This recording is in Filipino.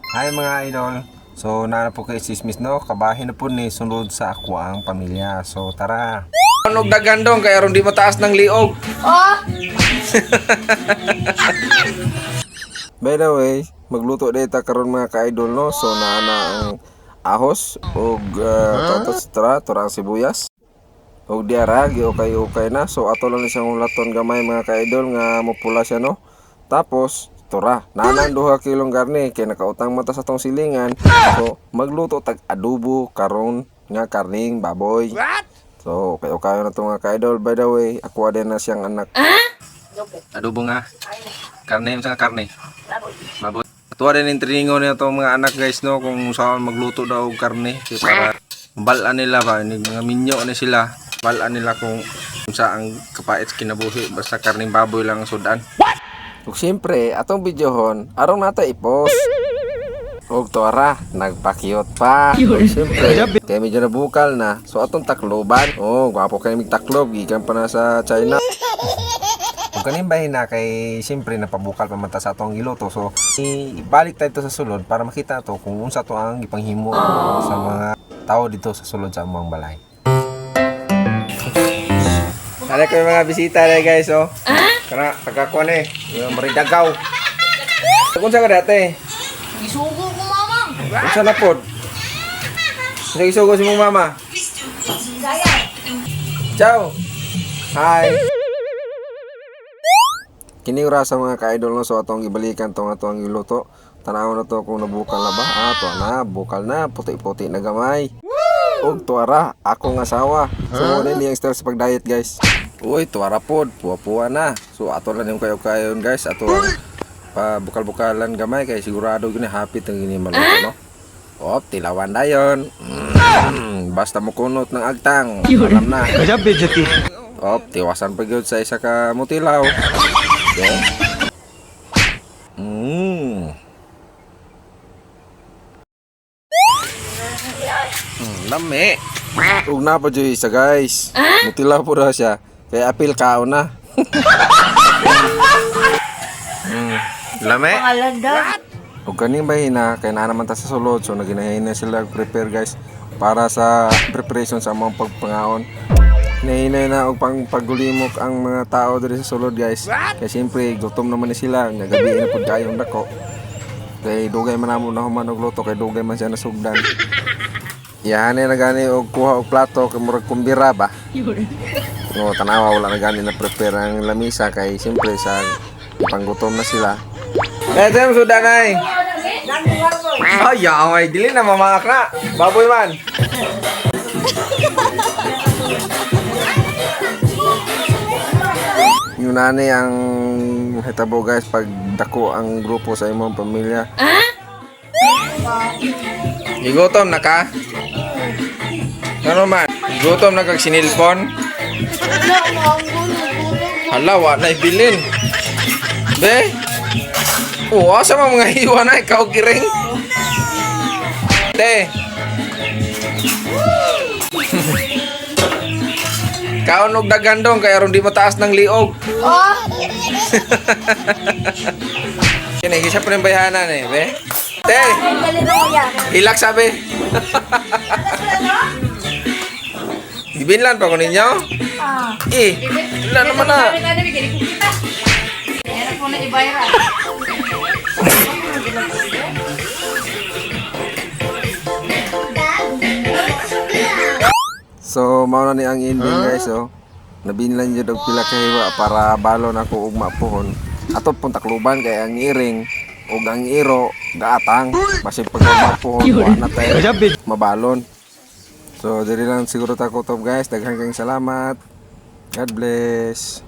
Hi mga idol. So nana po kay Sismis no, kabahin na po ni sunod sa ako ang pamilya. So tara. Anog dagandong kaya ron di mataas ng liog. Oh! By the way, magluto data karon mga ka-idol no. So naana ang ahos og totos turang sibuyas. Og diara giukay-ukay na. So ato lang siyang ulaton gamay mga ka-idol nga mopula siya no. Tapos tura, nanan 2 kilong karne kay nakautang mata sa tong silingan. So magluto tag adobo karon nga karning baboy. So kayo na to mga ka-idol. By the way, ako din na siyang anak. Adobo nga. Karne sa karne. Baboy. Tuwa din yung triningo niya itong mga anak guys no, kung saan magluto daw og karne kaya para balaan nila ba, mga minyo na sila, balaan nila kung saan kapait kinabuhi, basta karning baboy lang ang sudan. Ug siyempre atong videohon aron nata i-post. Og tuara nagpakyot pa. Siyempre kay medyo nabukal na, so atong takloban. Oh, gwapo kay mig taklob gikan pa na sa China. Kung kanin bahin na kay siyempre napabukal pa mata sa atong giluto. So ibalik tayo to sa sulod para makita to kung unsa to ang ipanghimo sa mga tao dito sa sulod sa among balay. Ada ko yung mga bisita na guys oh. Kana tagakuan eh, yung maridagaw. Kung sa ka dati? Isugo ko, mama! Unsa na pod? Unsa isugo si mong mama? Saya! Ciao. Hi. Kini ura sa mga ka-idol no, so atong gibalikan tong atong giluto. Tanaw na to kung nabukal na ba. To na, bukal na, puti-puti na gamay. Og tuara, akong asawa. So mo din yung style sa pag-diet guys. Uy, tuara pod, puwa-puwa na. So ato lang yung kayo-kayon guys, ato lang pa bukal-bukalan gamay kay sigurado gini hapit ang gini maluto no. Op, tilawan dayon. Basta mo kunot ng agtang. Alam na. Op, tiwasan pa gyud sa isa ka mutilaw. Okay. Lami. Ug na pa jud isa guys. Mutilaw po ra siya. Kaya apil kao na. Lami. Pangalanda! Ug kaning bahina kay na naman ta sa sulod, so naginahin na sila prepare guys para sa preparation sa mga pagpangaon. Nahinay na og paggulimok ang mga tao diri sa sulod guys. Kaya siyempre gutom naman ni sila, nga gabi na pud kayong dako. Kay dugay man namo na human og luto, kay dugay man siya nasugdan. Yan na gani og kuha og plato kay murag kumbira ba. No, tanawa wala na gani na prepare ang lamisa kay siyempre sa panggutom na sila. Eh, saan mo sudan ay? Ay, ay, dili na mamangak na. Baboy man. Yung nanay ang hitabo guys pag dako ang grupo sa imong pamilya. Igutom na ka? Ano man? Gutom na kag sinilpon? Hala, wa na ibilin. Be? Oo, asa mga hiwa na ikaw giring? Te. Kaon og dagandong kaya ron di mataas ng liog. Oh! Kini gisa pa rin bayahanan eh, be? Te, Galing mo yan! hilak sabi. Ibinlan pa ko ninyo? Ah! Ilan naman na. Meron po na ibayra. So, mao na ni ang ending guys, oh. Nabinlan jud og pila ka hiwa para balon ako ug mapuhon. Ato pun takluban kay ang iring ug ang iro gaatang. Basi pag mapuhon wa na tay mabalon. So, diri lang siguro ta ko to guys. Daghang kayong salamat. God bless.